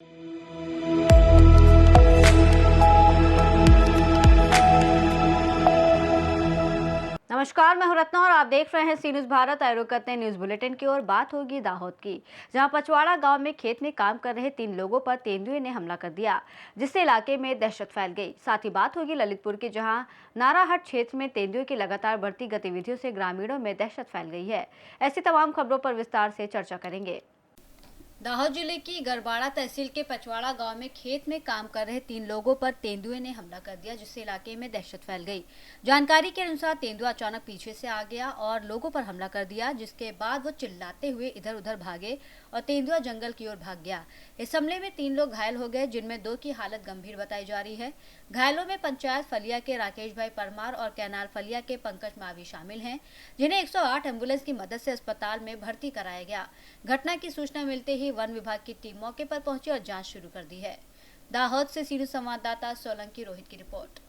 नमस्कार, मैं हूं रत्ना और आप देख रहे हैं सी न्यूज भारत। आए रुक करते हैं न्यूज बुलेटिन की ओर। बात होगी दाहोद की, जहां पचवाड़ा गांव में खेत में काम कर रहे 3 लोगों पर तेंदुए ने हमला कर दिया, जिससे इलाके में दहशत फैल गई। साथ ही बात होगी ललितपुर की, जहां नाराहट क्षेत्र में तेंदुए की लगातार बढ़ती गतिविधियों से ग्रामीणों में दहशत फैल गई है। ऐसी तमाम खबरों पर विस्तार से चर्चा करेंगे। दाहोद जिले की गरबाड़ा तहसील के पचवाड़ा गांव में खेत में काम कर रहे 3 लोगों पर तेंदुए ने हमला कर दिया, जिससे इलाके में दहशत फैल गई। जानकारी के अनुसार तेंदुआ अचानक पीछे से आ गया और लोगों पर हमला कर दिया, जिसके बाद वो चिल्लाते हुए इधर उधर भागे और तेंदुआ जंगल की ओर भाग गया। इस हमले में 3 लोग घायल हो गए, जिनमें 2 की हालत गंभीर बताई जा रही है। घायलों में पंचायत फलिया के राकेश भाई परमार और कैनाल फलिया के पंकज मावी शामिल हैं, जिन्हें 108 एम्बुलेंस की मदद से अस्पताल में भर्ती कराया गया। घटना की सूचना मिलते ही वन विभाग की टीम मौके पर पहुंची और जांच शुरू कर दी है। दाहोद से सी न्यूज संवाददाता सोलंकी रोहित की रिपोर्ट।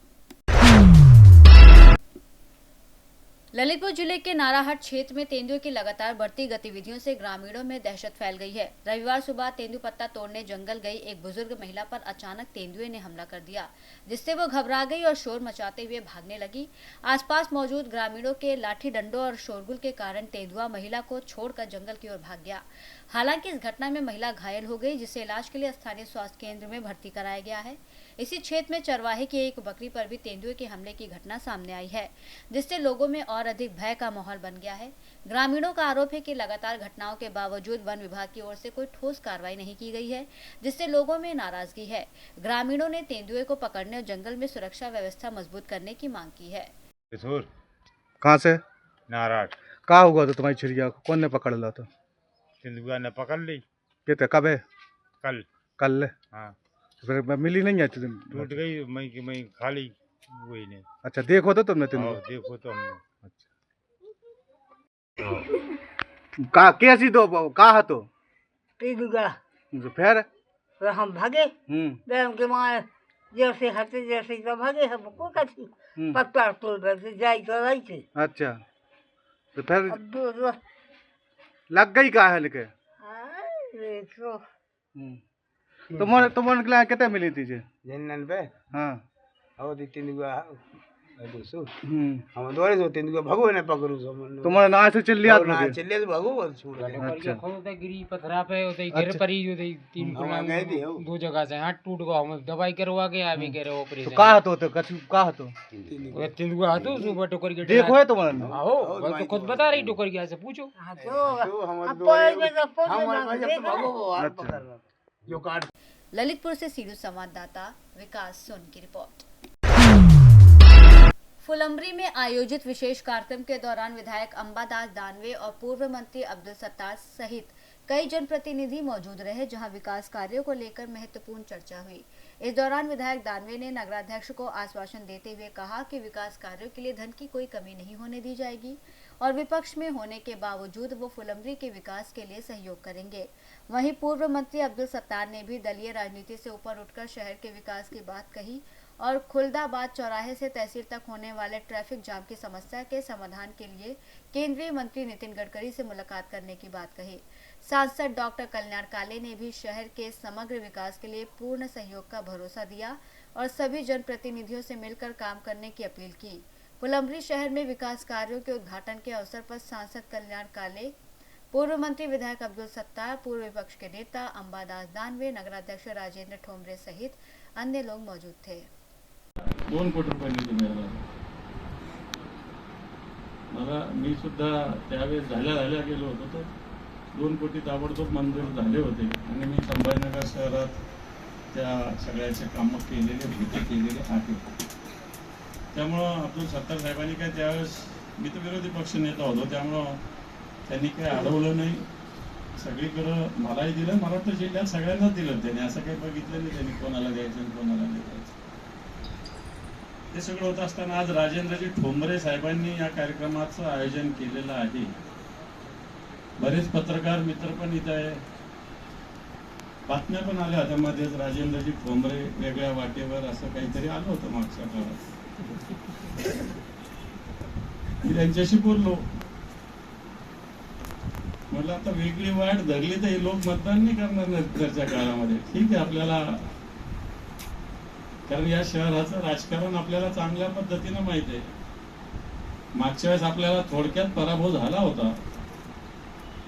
ललितपुर जिले के नाराहट क्षेत्र में तेंदुए की लगातार बढ़ती गतिविधियों से ग्रामीणों में दहशत फैल गई है। रविवार सुबह तेंदुआ पत्ता तोड़ने जंगल गई एक बुजुर्ग महिला पर अचानक तेंदुए ने हमला कर दिया, जिससे वो घबरा गई और शोर मचाते हुए भागने लगी। आसपास मौजूद ग्रामीणों के लाठी डंडों और शोरगुल के कारण तेंदुआ महिला को छोड़कर जंगल की ओर भाग गया। हालांकि इस घटना में महिला घायल हो गई, जिसे इलाज के लिए स्थानीय स्वास्थ्य केंद्र में भर्ती कराया गया है। इसी क्षेत्र में चरवाहे की एक बकरी पर भी तेंदुए के हमले की घटना सामने आई है, जिससे लोगों में और अधिक भय का माहौल बन गया है। ग्रामीणों का आरोप है कि लगातार घटनाओं के बावजूद वन विभाग की ओर से कोई ठोस कार्रवाई नहीं की गई है, जिससे लोगों में नाराजगी है। ग्रामीणों ने तेंदुए को पकड़ने और जंगल में सुरक्षा व्यवस्था मजबूत करने की मांग की है। कहाँ से? नाराज। कहाँ हुआ था तुम्हारी चिड़िया को? कौन ने पकड़ ला था? तेंदुआ ने पकड़ ली। कितने कब है? कल। कल? हाँ, फिर मिली नहीं है? टूट गई। मैं खाली वही नहीं। अच्छा, देखो तो तुमने तेंदुआ? देखो तो हमने। का कैसी दो कहा तो तेंदुआ फिर हम भागे। बैल के मारे जैसे हटे जैसे तो भागे हमको कथी पत्ता तोड़ से जाई तो रही थी। अच्छा, तो फिर अब दो लग गई का है लेके? देखो तुम्हारे के लिए कितने मिली थी जे? 99 हाँ और तेंदुआ दोसो हम दोरे जो तेंदुआ भगो ने पकड़ू सो तुम्हारे ना से चल लिया ना चले तो भगो बोल छोड़ अच्छा खोलते गिरी पथरा पे होते गिर परी जो 3 2 जगह से हाथ टूट गया। हम दवाई करवा के अभी करे ऑपरेशन। तो कहा तो कछु कहा तो तेंदुआ तो सुबह टोकर के देखो है तुम्हारे? आओ तो खुद बता रही टोकर गया से पूछो। हां तो हम दोरे में तो पकड़ जो काट। ललितपुर से सी न्यूज संवाददाता विकास सोनी की रिपोर्ट। फुलंब्री में आयोजित विशेष कार्यक्रम के दौरान विधायक अंबादास दानवे और पूर्व मंत्री अब्दुल सत्तार सहित कई जनप्रतिनिधि मौजूद रहे, जहां विकास कार्यों को लेकर महत्वपूर्ण चर्चा हुई। इस दौरान विधायक दानवे ने नगराध्यक्ष को आश्वासन देते हुए कहा कि विकास कार्यों के लिए धन की कोई कमी नहीं होने दी जाएगी और विपक्ष में होने के बावजूद वो फुलंब्री के विकास के लिए सहयोग करेंगे। वहीं पूर्व मंत्री अब्दुल सत्तार ने भी दलीय राजनीति से ऊपर उठकर शहर के विकास की बात कही और खुलदाबाद चौराहे से तहसील तक होने वाले ट्रैफिक जाम की समस्या के समाधान के लिए केंद्रीय मंत्री नितिन गडकरी से मुलाकात करने की बात कही। सांसद डॉक्टर कल्याण काले ने भी शहर के समग्र विकास के लिए पूर्ण सहयोग का भरोसा दिया और सभी जनप्रतिनिधियों से मिलकर काम करने की अपील की। फुलंब्री शहर में विकास कार्यों के उद्घाटन के अवसर पर सांसद कल्याण काले, पूर्व मंत्री विधायक अब्दुल सत्तार, पूर्व विपक्ष के नेता अंबादास दानवे, नगराध्यक्ष राजेंद्र ठोंबरे सहित अन्य लोग मौजूद थे। 2 कोटी रुपये निधी मिळाला मला। मी सुद्धा त्यावेळेस झाल्या गेलो होतो तर 2 कोटी ताबडतोब मंजूर झाले होते आणि मी संभाजीनगर शहरात त्या सगळ्याचे कामं केलेले आहेत। त्यामुळं अब्दुल सत्तार साहेबांनी काय त्यावेळेस, मी तर विरोधी पक्ष नेता होतो, त्यामुळं त्यांनी काय अडवलं नाही। सगळीकडं मलाही दिलं, महाराष्ट्र जिल्ह्यात सगळ्यांनाच दिलं त्यांनी, असं काही बघितलं नाही त्यांनी कोणाला द्यायचं आणि कोणाला नाही द्यायचं। हे सगळं होत असताना आज राजेंद्रजी ठोंबरे साहेबांनी या कार्यक्रमाचं आयोजन केलेलं आहे। बरेच पत्रकार मित्र पण इथं आहे, बातम्या पण आल्या होत्या मध्येच, राजेंद्रजी ठोंबरे वेगळ्या वाटेवर असं काहीतरी आलं होतं मागच्या काळात। मी त्यांच्याशी बोललो, म्हटलं आता वेगळी वाट धरली तर हे लोक मतदान नाही करणार नंतरच्या काळामध्ये. ठीक आहे आपल्याला, कारण या शहराचं राजकारण आपल्याला चांगल्या पद्धतीनं माहित आहे. मागच्या वेळेस आपल्याला थोडक्यात पराभव झाला होता,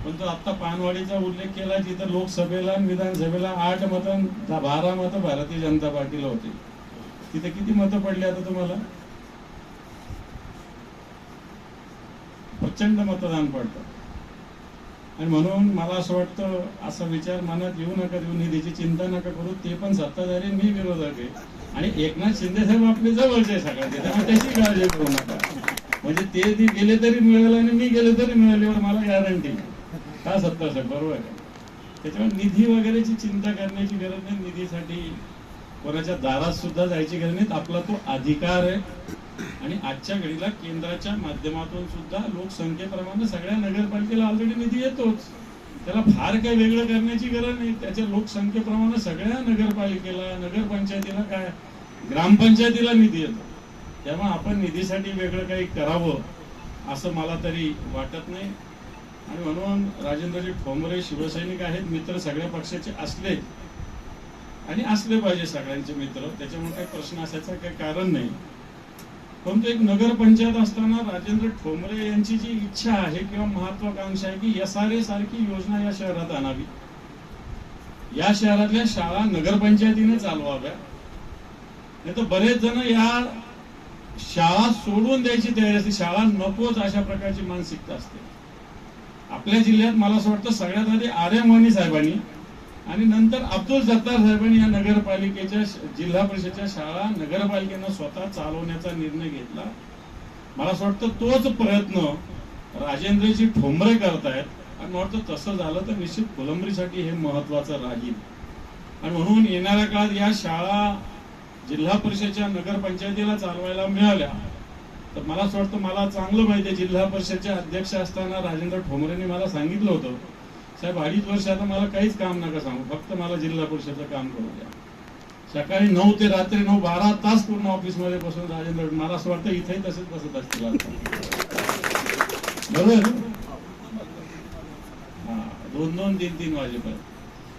पण तो आता पानवाडीचा उल्लेख केला जिथं लोकसभेला आणि विधानसभेला 8 मतं 12 मतं भारतीय जनता पार्टीला होते. तिथे किती मतं पडली आता तुम्हाला? प्रचंड मतदान पडतं. आणि म्हणून मला असं वाटतं, असा विचार मनात येऊ नका देऊ, निधीची चिंता नका करू. ते पण सत्ताधारी, मी विरोधक आहे. आणि एकनाथ शिंदे साहेब आपले जवळचे सगळ्याचे, त्यामुळे त्याची काळजी करू नका. म्हणजे ते गेले तरी मिळेल आणि मी गेले तरी मिळेल एवढं मला गॅरंटी. का सत्ता साहेब बरोबर आहे. त्याच्यामुळे निधी वगैरेची चिंता करण्याची गरज नाही. निधीसाठी कोणाच्या दारात सुद्धा जायची गरज नाही. आपला तो अधिकार आहे. आणि आजच्या घडीला केंद्राच्या माध्यमातून सुद्धा लोकसंख्येप्रमाणे सगळ्या नगरपालिकेला ऑलरेडी निधी येतोच. त्याला फार काही वेगळं करण्याची गरज नाही. त्याच्या लोकसंख्येप्रमाणे सगळ्या नगरपालिकेला, नगरपंचायतीला, काय ग्रामपंचायतीला निधी येतो. त्यामुळे आपण निधीसाठी वेगळं काही करावं असं मला तरी वाटत नाही. आणि म्हणून राजेंद्रजी ठोंबरे शिवसैनिक आहेत, मित्र सगळ्या पक्षाचे असले आणि असले पाहिजे सगळ्यांचे मित्र. त्याच्यामुळे काही प्रश्न असायचं काही कारण नाही. परंतु एक नगरपंचायत असताना राजेंद्र ठोंबरे यांची जी इच्छा आहे किंवा महत्वाकांक्षा आहे की SRA सारखी योजना या शहरात आणावी, या शहरातल्या शाळा नगरपंचायतीने चालवाव्या. नाही तर बरेच जण या शाळा सोडून द्यायची तयारी असते, शाळा नकोच अशा प्रकारची मानसिकता असते. आपल्या जिल्ह्यात मला असं वाटतं सगळ्यात आधी आर्यम वाणी साहेबांनी आणि नंतर अब्दुल सत्तार साहेबांनी या नगरपालिकेच्या जिल्हा परिषदेच्या शाळा नगरपालिकेनं स्वतः चालवण्याचा निर्णय घेतला. मला असं वाटतं तोच प्रयत्न राजेंद्रजी ठोंबरे करतायत. आणि मला वाटतं तसं झालं तर निश्चित फुलंब्रीसाठी हे महत्वाचं राहील. आणि म्हणून येणाऱ्या काळात या शाळा जिल्हा परिषदेच्या नगरपंचायतीला चालवायला मिळाल्या तर मला असं वाटतं, मला चांगलं माहिती आहे, जिल्हा परिषदचे अध्यक्ष असताना राजेंद्र ठोंबरेंनी मला सांगितलं होतं, साहेब 2.5 वर्ष आता मला काहीच काम नका सांगू, फक्त मला जिल्हा परिषदचं काम करू द्या. सकाळी 9 ते रात्री 9 12 तास पूर्ण ऑफिसमध्ये बसून राजेंद्र, मला असं वाटतं इथेही तसेच बसत असतील बरोबर. हा 2-2, 3-3 वाजेपर्यंत.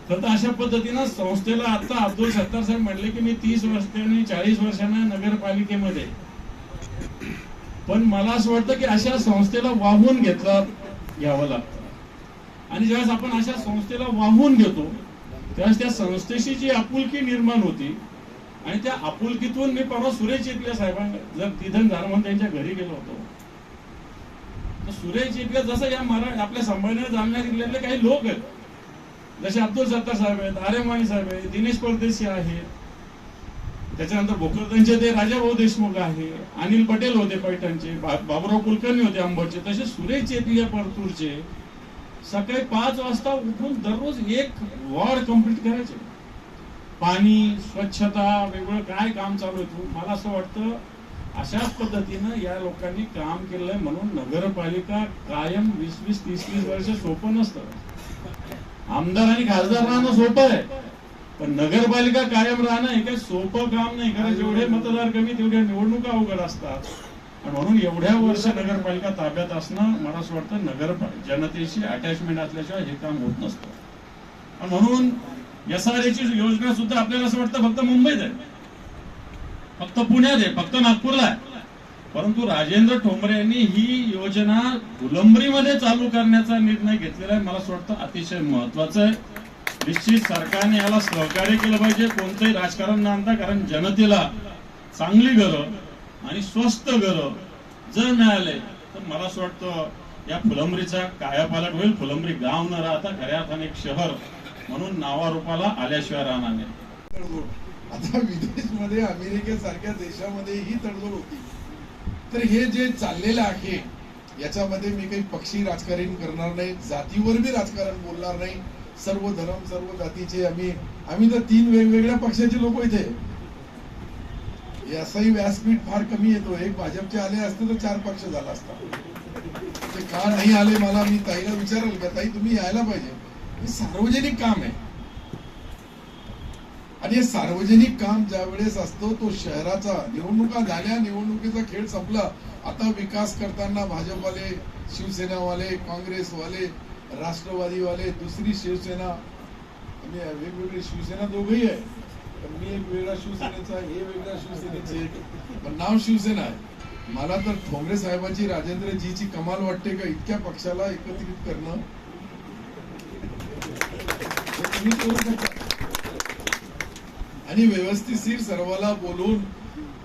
तर अशा पद्धतीनं संस्थेला आता अब्दुल सत्तार साहेब म्हणले की मी 30 वर्षांनी 40 वर्षांना नगरपालिकेमध्ये, पण मला असं वाटतं की अशा संस्थेला वाहून घ्यावं लागतं. आणि ज्यावेळेस आपण अशा संस्थेला वाहून घेतो त्यावेळेस त्या संस्थेशी जी आपुलकी निर्माण होती आणि त्या आपुलकीतून मी परवा सुरेश चितले साहेबांना जर निधन झालं म्हणून त्यांच्या घरी गेलो होतो, तर सुरेश चितले जसं या आपल्या संभाजीनगर जालना जिल्ह्यातले काही लोक आहेत, जसे अब्दुल सत्तार साहेब आहेत, आर्यम वाणी साहेब आहेत, दिनेश परदेशी आहेत, त्याच्यानंतर भोकरदनचे ते राजाभाऊ देशमुख आहे, अनिल पटेल होते पैठणचे, बाबुराव कुलकर्णी होते अंबडचे, तसे सुरेश चितले परतूरचे सकाळी 5 वाजता उठून दररोज एक वॉर्ड कंप्लीट करायचे. पाणी, स्वच्छता, वेगळं काय काम चालू आहे. मला असं वाटतं अशाच पद्धतीनं या लोकांनी काम केलंय. म्हणून नगरपालिका कायम 20-20, 30-30 वर्ष सोपं नसतं. आमदार आणि खासदार राहणं सोपं आहे, पण नगरपालिका कायम राहणं हे काही सोपं काम नाही. कारण जेवढे मतदार कमी तेवढ्या निवडणुका अवघड असतात. आणि म्हणून एवढ्या वर्ष नगरपालिका ताब्यात असणं, मला असं वाटतं जनतेशी अटॅचमेंट असल्याशिवाय हे काम होत नसतं. आणि म्हणून SRAची योजना सुद्धा आपल्याला असं वाटतं फक्त मुंबईत आहे, फक्त पुण्यात आहे, फक्त नागपूरला आहे. परंतु राजेंद्र ठोंबरे यांनी ही योजना फुलंब्रीमध्ये चालू करण्याचा निर्णय घेतलेला आहे. मला असं वाटतं अतिशय महत्वाचं आहे. निश्चित सरकारने याला सहकार्य केलं पाहिजे, कोणतंही राजकारण न आणता. कारण जनतेला चांगली घरं आणि स्वस्त घरं जर मिळाले तर मला असं वाटतं या फुलंब्रीचा कायापालट होईल. फुलंब्री गाव न राहता खऱ्या अर्थाने एक शहर म्हणून नावारूपाला आल्याशिवाय राहणार नाही. आता विदेशमध्ये अमेरिकेसारख्या देशामध्ये ही तडजोड होती. तर हे जे चाललेलं आहे याच्यामध्ये मी काही पक्षी राजकारण करणार नाही, जातीवर बी राजकारण बोलणार नाही. सर्व धर्म सर्व जातीचे आम्ही तर 3 वेगवेगळ्या पक्षाचे लोक इथे. याचाही व्यासपीठ फार कमी येतो. एक भाजपचे आले असते तर 4 पक्ष झाला असता. ते का नाही आले मला, मी ताईला विचारेल का ताई तुम्ही यायला पाहिजे. हे सार्वजनिक काम आहे आणि हे सार्वजनिक काम ज्या वेळेस असतो तो शहराचा, निवडणुका झाल्या, निवडणुकीचा खेळ संपला. आता विकास करताना भाजपवाले, शिवसेनावाले, काँग्रेसवाले राष्ट्रवादीवाले, दुसरी शिवसेना, आम्ही वेगवेगळी शिवसेना दोघही आहे, पण मी एक वेगळा शिवसेनेचा, हे वेगळ्या शिवसेनेचे, पण नाव शिवसेना आहे. मला तर ठोंबरे साहेबांची, राजेंद्रजीची कमाल वाटते का इतक्या पक्षाला एकत्रित करणं. तुम्ही करू शकता आणि व्यवस्थितशीर सर्वाला बोलून,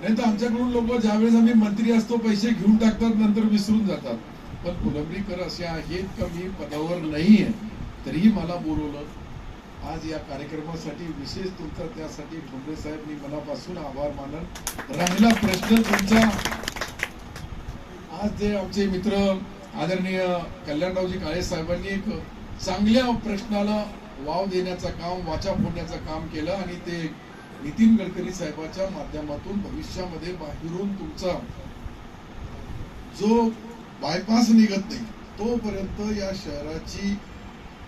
नाही तर आमच्याकडून लोक ज्यावेळेस आम्ही मंत्री असतो पैसे घेऊन टाकतात, नंतर विसरून जातात. पण फुलंब्रीकर असे आहेत का मी पदावर नाहीये तरीही मला बोलवलं. आज या कार्यक्रमासाठी विशेष तुमचा त्यासाठी ठोंबरे साहेब मी मनापासून आभार मानन. राहिला प्रश्न तुमचा, आज जे आमचे मित्र आदरणीय कल्याणरावजी काळे साहेबांनी एक चांगल्या प्रश्नाला वाव देण्याचं काम, वाचा फोडण्याचं काम केलं आणि ते नितीन गडकरी साहेबांच्या माध्यमातून भविष्यामध्ये बाहेरून तुमचा जो बायपास निघत नाही तोपर्यंत या शहराची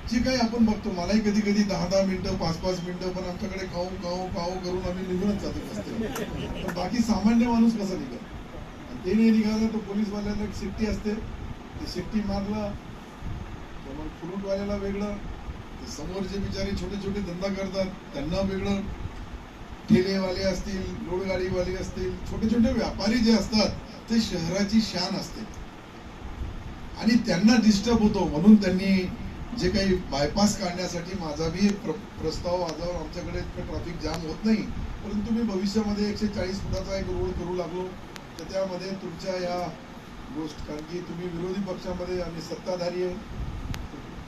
जी काही आपण बघतो, मलाही कधी कधी 10-10 मिनिटं 5-5 मिनिटं, पण आमच्याकडे काऊ करून आम्ही निघूनच जातो रस्त्यावर. पण बाकी सामान्य माणूस कसा निघत, ते नाही निघाला तर पोलीसवाल्याला एक शिट्टी असते, ते शिट्टी मारला तर मग फ्रूटवाल्याला वेगळं, समोर जे बिचारे छोटे छोटे धंदा करतात त्यांना वेगळं, ठेलेवाले असतील, लोडगाडीवाले असतील, छोटे छोटे व्यापारी जे असतात ते शहराची शान असते आणि त्यांना डिस्टर्ब होतो. म्हणून त्यांनी जे काही बायपास काढण्यासाठी माझा बी एक प्रस्ताव आल्यावर आमच्याकडे ट्रॅफिक जाम होत नाही, परंतु मी भविष्यामध्ये 140 फुटाचा एक रोड करू लागलो. तर त्यामध्ये तुमच्या या गोष्ट, कारण की तुम्ही विरोधी पक्षामध्ये, आम्ही सत्ताधारी आहे,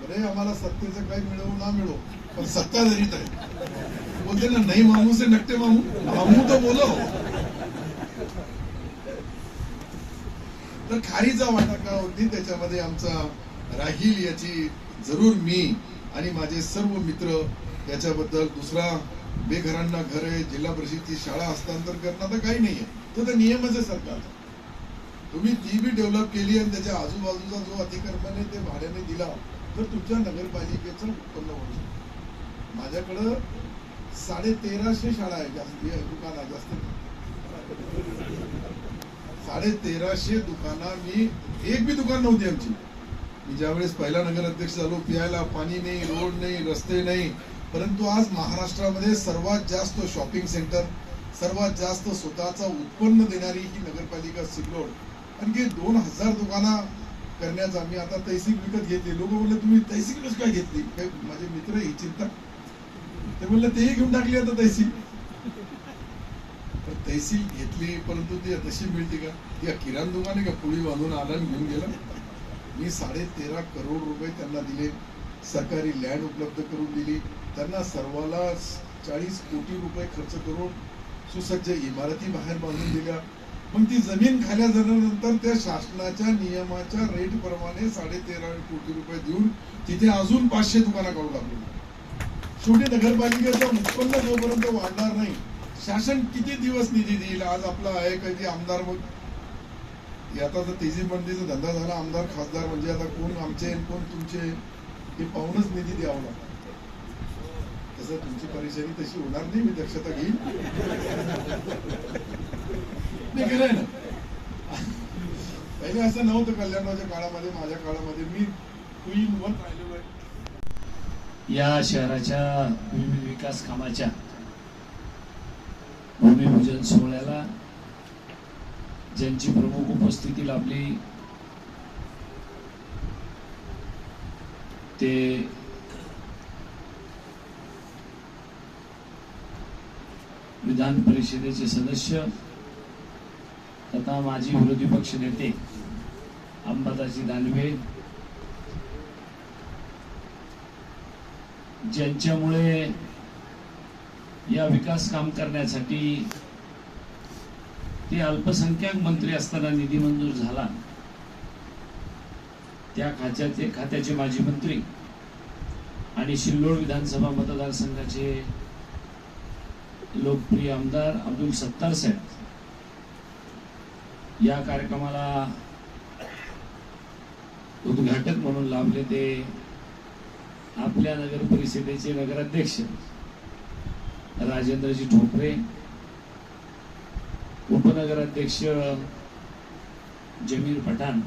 बरे आम्हाला सत्तेचं काही मिळवू ना मिळो पण सत्ताधारीच आहे. बोलते ना नाही मामू से नकटे मामू तो बोलो. तर खारीचा वाटा का होती त्याच्यामध्ये आमचा राहील याची जरूर मी आणि माझे सर्व मित्र याच्याबद्दल. दुसरा बेघरांना घर आहे, जिल्हा परिषदची शाळा हस्तांतर करणं तर काही नाहीये, तो नियमच आहे सरकारचा. तुम्ही ती बी डेव्हलप केली आणि त्याच्या आजूबाजूचा जो अतिक्रमण ते भाड्याने दिला तर तुमच्या नगरपालिकेचं उत्पन्न होऊ शकतं. माझ्याकडं 1350 शाळा आहे, जास्त दुकाना जास्त 1350 दुकाना. मी एक बी दुकान नव्हती आमची. मी ज्यावेळेस पहिला नगर अध्यक्ष झालो, पियायला पाणी नाही, रोड नाही, रस्ते नाही, परंतु आज महाराष्ट्रामध्ये सर्वात जास्त शॉपिंग सेंटर, सर्वात जास्त स्वतःचा उत्पन्न देणारी ही नगरपालिका सिल्लोड. आणखी 2000 दुकाना करण्याचा आम्ही आता तहसील विकत घेतली. लोक बोलले तुम्ही तहसील कसं काय घेतली, काय माझे मित्र ही चिंता, ते बोलले तेही घेऊन टाकली आता तहसील. तर तहसील घेतली, परंतु ती तशी मिळते का, ती किराणा दुकान आहे का, पुढी बांधून आला आणि घेऊन गेला. मी 13.5 करोड रुपये त्यांना दिले, सरकारी लँड उपलब्ध करून दिली त्यांना, सर्वाला 40 कोटी रुपये खर्च करून सुसज्ज इमारती बाहेर बांधून दिल्या. मग ती जमीन खाल्या झाल्यानंतर त्या शासनाच्या नियमाच्या रेट प्रमाणे 13.5 कोटी रुपये देऊन तिथे अजून 500 दुकानं काढू लागलो. शेवटी नगरपालिकेचं उत्पन्न जोपर्यंत वाढणार नाही, शासन किती दिवस निधी देईल. आज आपला आहे कधी आमदार, मग आता जर तेजी मंडीचा धंदा झाला, आमदार खासदार म्हणजे आता कोण आमचे कोण तुमचे हे पाहूनच निधी द्यावा लागतो. तसं तुमची परेशानी तशी होणार नाही, मी दक्षता घेईन. नाही केलंय ना, पहिले असं नव्हतं. कल्याणरावच्या काळामध्ये, माझ्या काळामध्ये मी क्वीन वन राहिलेलो आहे. या शहराच्या विविध विकास कामाच्या भूमिपूजन सोहळ्याला ज्यांची प्रमुख उपस्थिती लाभली ते विधान परिषदेचे सदस्य तथा माजी विरोधी पक्ष नेते अंबादासजी दानवे, ज्यांच्यामुळे या विकास काम करण्यासाठी ते अल्पसंख्याक मंत्री असताना निधी मंजूर झाला, त्या खात्याचे माजी मंत्री आणि सिल्लोड विधानसभा मतदारसंघाचे लोकप्रिय आमदार अब्दुल सत्तार साहेब या कार्यक्रमाला उद्घाटक म्हणून लाभले. ते आपल्या नगर परिषदेचे नगराध्यक्ष राजेंद्रजी ठोपरे, उपनगराध्यक्ष जमीर पठाण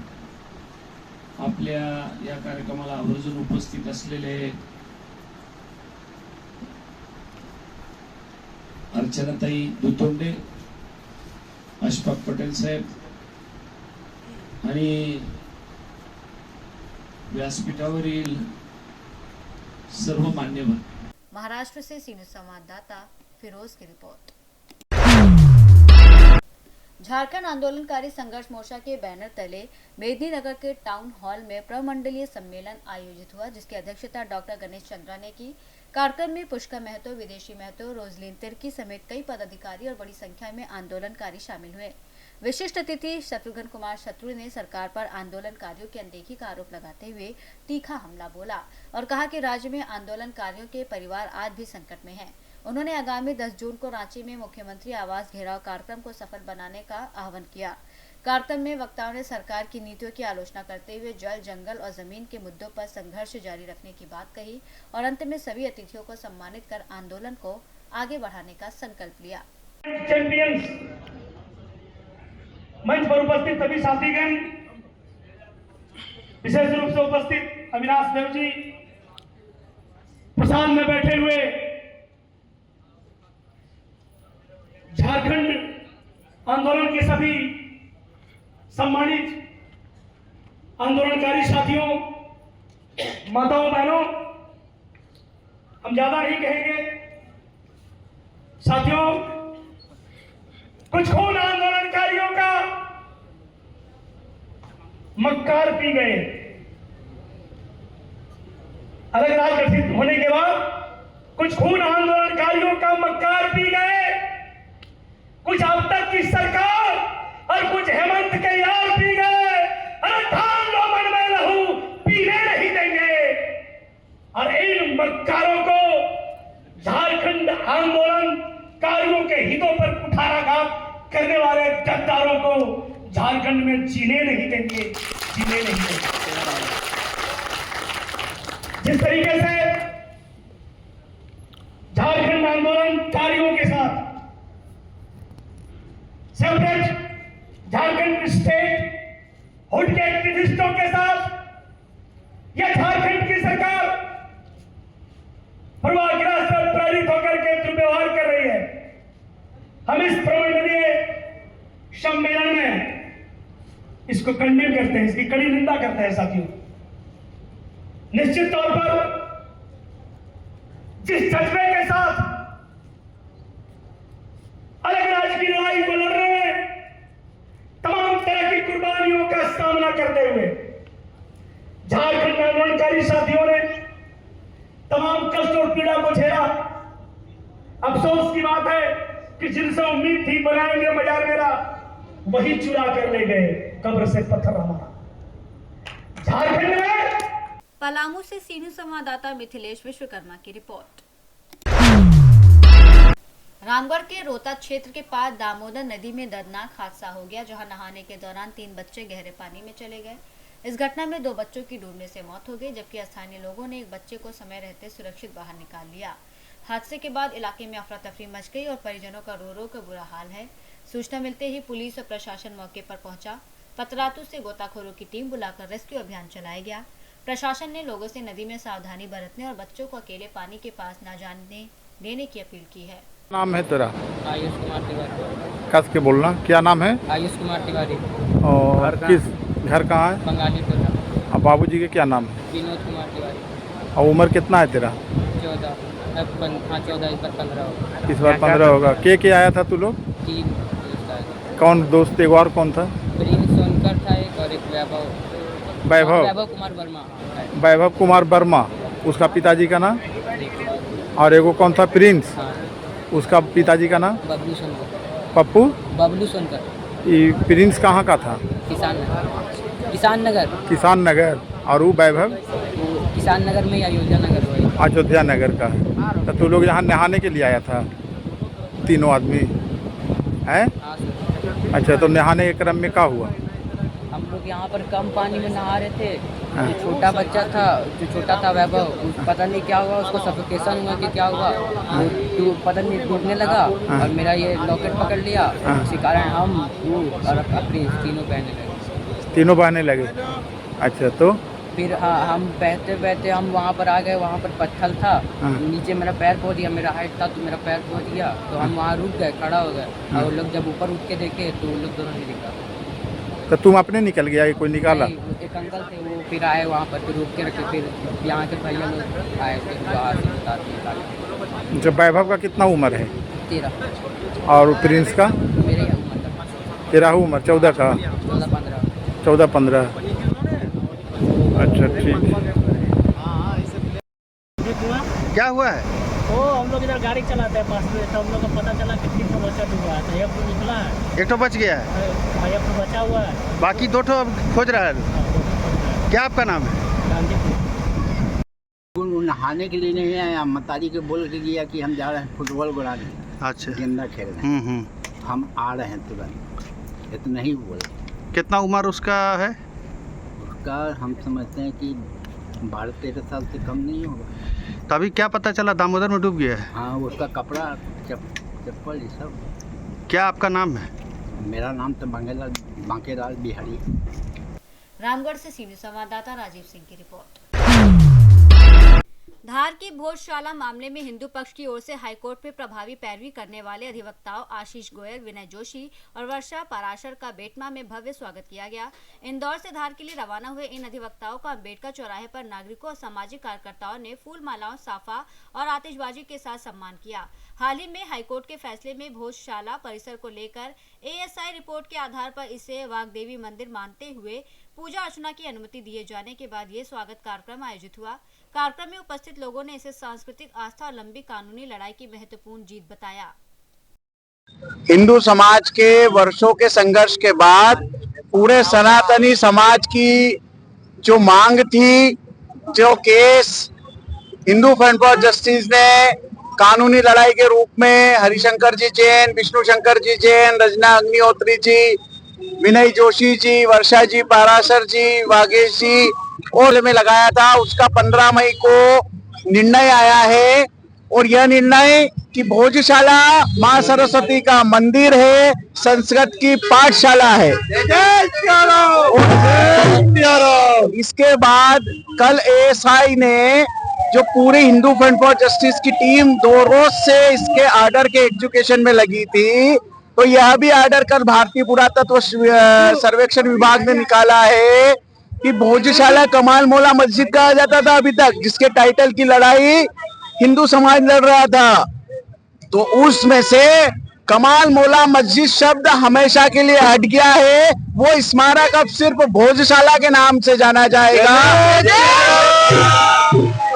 आपल्या या कार्यक्रमाला आवर्जून उपस्थित असलेले अर्चनाताई दुतोंडे, अशफाक पटेल साहेब आणि व्यासपीठावरील सर्व मान्यवर। महाराष्ट्र से सीनियर संवाददाता फिरोज की रिपोर्ट। झारखंड आंदोलनकारी संघर्ष मोर्चा के बैनर तले मेदिनीनगर के टाउन हॉल में प्रमंडलीय सम्मेलन आयोजित हुआ, जिसकी अध्यक्षता डॉक्टर गणेश चंद्रा ने की। कार्यक्रम में पुष्कर महतो, विदेशी महतो, रोजलिन तिर्की समेत कई पदाधिकारी और बड़ी संख्या में आंदोलनकारी शामिल हुए। विशिष्ट अतिथि शत्रुघ्न कुमार शत्रु ने सरकार पर आंदोलनकारियों की अनदेखी का आरोप लगाते हुए तीखा हमला बोला और कहा कि राज्य में आंदोलनकारियों के परिवार आज भी संकट में हैं। उन्होंने आगामी 10 जून को रांची में मुख्यमंत्री आवास घेराव कार्यक्रम को सफल बनाने का आह्वान किया। कार्यक्रम में वक्ताओं ने सरकार की नीतियों की आलोचना करते हुए जल, जंगल और जमीन के मुद्दों पर संघर्ष जारी रखने की बात कही और अंत में सभी अतिथियों को सम्मानित कर आंदोलन को आगे बढ़ाने का संकल्प लिया। चैंपियंस मंच पर उपस्थित सभी साथीगण, विशेष रूप से उपस्थित अविनाश देव जी, प्रसाद में बैठे हुए झारखंड आंदोलन के सभी सम्मानित आंदोलनकारी साथियों, माताओं, बहनों, हम ज्यादा नहीं कहेंगे। साथियों, कुछ खून आंदोलनकारियों का मक्कार पी गए। अलग राज्य गठित होने के बाद कुछ खून आंदोलनकारियों का मक्कार पी गए। कुछ अब तक की सरकार और कुछ हेमंत के यार पी गए। अरे ठान लो मन में लहू, पीने नहीं देंगे। और इन मक्कारों को, झारखंड आंदोलनकारियों के हितों पर कुठाराघात करने वाले गद्दारों को झारखंड में जीने नहीं देंगे, जीने नहीं देंगे। जिस तरीके से झारखंड आंदोलनकारियों के साथ सेपरेट झारखंड स्टेट हुड के एक्टिविस्टों के साथ यह झारखंड की सरकार पूर्वाग्रह से प्रेरित होकर के दुर्व्यवहार कर रही है। हम इस प्रमंडलीय सम्मेलन में इसको कंडेम करते हैं, इसकी कड़ी निंदा करते हैं। साथियों, निश्चित तौर पर जिस जज्बे के साथ अलग राज्य की लड़ाई को लड़ रहे हैं, तमाम तरह की कुर्बानियों का सामना करते हुए झारखंड आंदोलनकारी साथियों ने तमाम कष्ट और पीड़ा को झेला। अफसोस की बात है कि जिनसे उम्मीद थी बनाएंगे मजार मेरा, वही चुरा कर ले गए कब्र से पत्थर हमारा। झारखंड में पलामू से सीनियर संवाददाता मिथिलेश विश्वकर्मा की रिपोर्ट। रामगढ़ के रोहता क्षेत्र के पास दामोदर नदी में दर्दनाक हादसा हो गया, जहां नहाने के दौरान 3 बच्चे गहरे पानी में चले गए। इस घटना में 2 बच्चों की डूबने से मौत हो गई, जबकि स्थानीय लोगों ने एक बच्चे को समय रहते सुरक्षित बाहर निकाल लिया। हादसे के बाद इलाके में अफरा तफरी मच गई और परिजनों का रो रो कर बुरा हाल है। सूचना मिलते ही पुलिस और प्रशासन मौके पर पहुंचा। पतरातू से गोताखोरों की टीम बुलाकर रेस्क्यू अभियान चलाया गया। प्रशासन ने लोगों से नदी में सावधानी बरतने और बच्चों को अकेले पानी के पास न जाने देने की अपील की है। नाम है तेरा? आयुष कुमार तिवारी। कस के बोलना, क्या नाम है? आयुष कुमार तिवारी। और किस घर कहाँ है? बंगाली टोला। और बाबूजी के क्या नाम है? विनोद कुमार तिवारी। और उम्र कितना है तेरा? 14। 14 इस बार 15 होगा। इस बार 15 होगा। के आया था तू लोग? 3 दोस्त आए। कौन दोस्त? एक और कौन था? प्रिंस सोनकर था एक, और एक वैभव कुमार वर्मा। वैभव कुमार वर्मा, उसका पिताजी का नाम? और एगो कौन था? प्रिंस, उसका पिताजी का नाम? बबलू सोनकर। पप्पू? बबलू सोनकर। ये प्रिंस कहाँ का था? किसान नगर। किसान नगर। और वो वैभव? किसान नगर में, अयोध्या नगर में। अयोध्या नगर का है। तो तू लोग यहाँ नहाने के लिए आया था, तीनों आदमी हैं? अच्छा, तो नहाने के क्रम में क्या हुआ? हम लोग यहाँ पर कम पानी में नहा रहे थे। जो छोटा बच्चा था, जो छोटा था वैभव, पता नहीं क्या हुआ, उसको सफोकेशन हुआ कि क्या हुआ, वो पता नहीं डूबने लगा और मेरा ये लॉकेट पकड़ लिया। इसी कारण हम और अपनी तीनों बहने लगे। तीनों बहने लगे? अच्छा तो फिर हम बहते बहते हम वहाँ पर आ गए, वहाँ पर पत्थर था, नीचे मेरा पैर पहुँच गया, मेरा हाइट था तो मेरा पैर पहुँच गया, तो हम वहाँ रुक गए, खड़ा हो गए, और वो लोग जब ऊपर उठ के देखे तो वो लोग दोनों नहीं दिखा। तो तुम अपने निकल गया, कोई निकाला? एक अंकल थे वो फिर आए वहाँ पर, फिर रुक के रखे, फिर यहाँ के भैया लोग आए, फिर बाहर से बता दिए। जब वैभव का कितना उम्र है? 13। और प्रिंस का? मेरे उम्र का 13 उम्र, 14 का? 14-15। अच्छा ठीक है। क्या हुआ है? वो हम लोग इधर गाड़ी चलाते हैं पास में, तो हम लोग को पता चला कि 3 बच्चा डूबा है, तो एक तो निकला है, एक तो बच गया है, एक तो बचा हुआ है, बाकी 2 तो अब खोज रहा है। क्या आपका नाम है? नहाने के लिए नहीं आया, मतारी के बोल के गया कि हम जा रहे हैं फुटबॉल ग्राउंड, अच्छा, गेंदा खेल रहे हैं, हम आ रहे हैं तुरंत, इतना ही बोले। कितना उम्र उसका है? उसका हम समझते हैं कि 12-13 साल से कम नहीं होगा। तभी क्या पता चला दामोदर में डूब गया है? हाँ, उसका कपड़ा चप्पल ये सब। क्या आपका नाम है? मेरा नाम तो बांकेलाल बिहारी। रामगढ़ से सीनियर संवाददाता राजीव सिंह की रिपोर्ट। धार की भोजशाला मामले में हिंदू पक्ष की ओर से हाईकोर्ट में प्रभावी पैरवी करने वाले अधिवक्ताओं आशीष गोयल, विनय जोशी और वर्षा पाराशर का बेटमा में भव्य स्वागत किया गया। इंदौर से धार के लिए रवाना हुए इन अधिवक्ताओं का अम्बेडकर चौराहे पर नागरिकों और सामाजिक कार्यकर्ताओं ने फूल मालाओं, साफा और आतिशबाजी के साथ सम्मान किया। हाल ही में हाईकोर्ट के फैसले में भोजशाला परिसर को लेकर ASI रिपोर्ट के आधार पर इसे वाग्देवी मंदिर मानते हुए पूजा अर्चना की अनुमति दिए जाने के बाद ये स्वागत कार्यक्रम आयोजित हुआ। कार्यक्रम में उपस्थित लोगों ने इसे सांस्कृतिक आस्था और लंबी कानूनी लड़ाई की महत्वपूर्ण जीत बताया। हिंदू समाज के वर्षों के संघर्ष के बाद पूरे सनातनी समाज की जो मांग थी, जो case Hindu front for justice ने कानूनी लड़ाई के रूप में हरिशंकर जी जैन, विष्णु शंकर जी जैन, रजना अग्निहोत्री जी, विनय जोशी जी, वर्षा जी पाराशर जी, वागेश जी और में लगाया था, उसका 15 मई को निर्णय आया है। और यह निर्णय कि भोजशाला मां सरस्वती का मंदिर है, संस्कृत की पाठशाला है। इसके बाद कल ASI ने जो पूरी हिंदू फ्रंट फॉर जस्टिस की टीम 2 रोज से इसके आर्डर के एग्जीक्यूशन में लगी थी, तो यह भी आर्डर कल भारतीय पुरातत्व सर्वेक्षण विभाग ने निकाला है कि भोजशाला कमाल मौला मस्जिद कहा जाता था अभी तक, जिसके टाइटल की लड़ाई हिंदू समाज लड़ रहा था, तो उसमें से कमाल मौला मस्जिद शब्द हमेशा के लिए हट गया है। वो स्मारक अब सिर्फ भोजशाला के नाम से जाना जाएगा।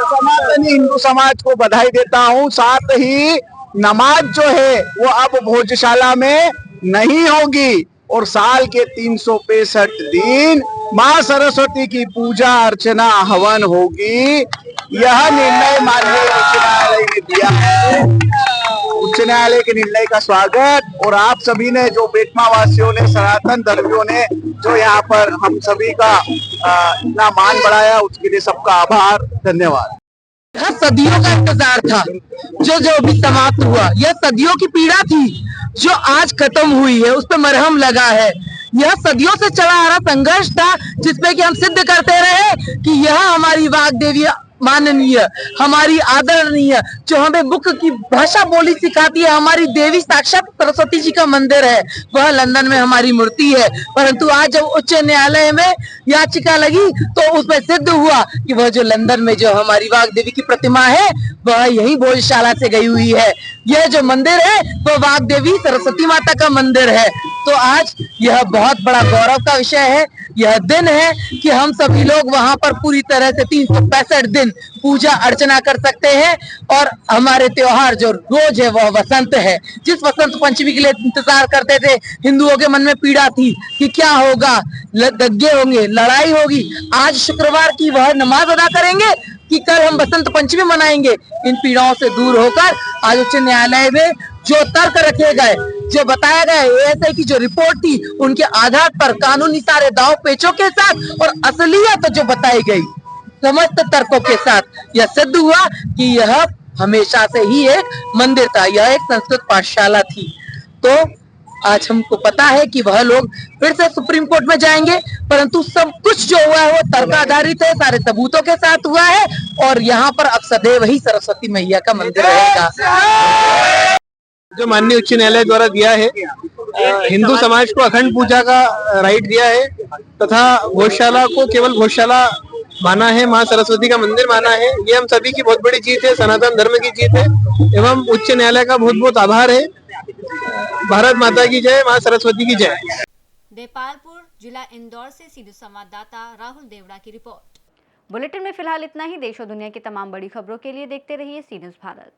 सनातनी हिंदू समाज को बधाई देता हूं। साथ ही नमाज जो है वो अब भोजशाला में नहीं होगी और साल के 365 दिन मां सरस्वती की पूजा अर्चना हवन होगी। यह निर्णय माननीय उच्च न्यायालय ने दिया है। उच्च न्यायालय के निर्णय का स्वागत, और आप सभी ने, जो बेटमा वासियों ने, सनातन धर्मियों ने जो यहाँ पर हम सभी का इतना मान बढ़ाया, उसके लिए सबका आभार, धन्यवाद। यह सदियों का इंतजार था जो अभी समाप्त हुआ। यह सदियों की पीड़ा थी जो आज खत्म हुई है, उस पर मरहम लगा है। यह सदियों से चला आ रहा संघर्ष था जिसमें कि हम सिद्ध करते रहे कि यह हमारी वाग्देवी माननीय, हमारी आदरणीय, जो हमें बुक की भाषा बोली सिखाती है, हमारी देवी साक्षात सरस्वती जी का मंदिर है, वह लंदन में हमारी मूर्ति है। परंतु आज जब उच्च न्यायालय में याचिका लगी तो उसमें सिद्ध हुआ कि वह जो लंदन में जो हमारी वाग्देवी की प्रतिमा है वह यही भोजशाला से गई हुई है। यह जो मंदिर है वह वाग्देवी सरस्वती माता का मंदिर है। तो आज यह बहुत बड़ा गौरव का विषय है। यह दिन है कि हम सभी लोग वहां पर पूरी तरह से 365 दिन पूजा अर्चना कर सकते हैं। और हमारे त्योहार जो रोज है वह वसंत है। जिस वसंत पंचमी के लिए इंतजार करते थे, हिंदुओं के मन में पीड़ा थी कि क्या होगा, दंगे होंगे, लड़ाई होगी, आज शुक्रवार की वह नमाज अदा करेंगे कि कल हम बसंत पंचमी मनाएंगे। इन पीड़ाओं से दूर होकर आज उच्च न्यायालय में जो तर्क रखे गए, जो बताया गया, ASI की जो रिपोर्ट थी, उनके आधार पर कानूनी सारे दाव पेचों के साथ और असलियत जो बताई गई समस्त तर्कों के साथ यह सिद्ध हुआ कि यह हमेशा से ही एक मंदिर था, यह एक संस्कृत पाठशाला थी। तो आज हमको पता है कि वह लोग फिर से सुप्रीम कोर्ट में जाएंगे, परंतु सब कुछ जो हुआ है वो तर्क आधारित है, सारे सबूतों के साथ हुआ है और यहाँ पर अब सदैव ही सरस्वती मैया का मंदिर रहेगा। जो माननीय उच्च न्यायालय द्वारा दिया है, हिंदू समाज को अखंड पूजा का राइट दिया है तथा गौशाला को केवल गौशाला माना है, माँ सरस्वती का मंदिर माना है, ये हम सभी की बहुत बड़ी जीत है, सनातन धर्म की जीत है एवं उच्च न्यायालय का बहुत बहुत आभार है। भारत माता की जय, माँ सरस्वती की जय। देपालपुर जिला इंदौर से सीधे संवाददाता राहुल देवड़ा की रिपोर्ट। बुलेटिन में फिलहाल इतना ही। देश और दुनिया की तमाम बड़ी खबरों के लिए देखते रहिए सी न्यूज़ भारत।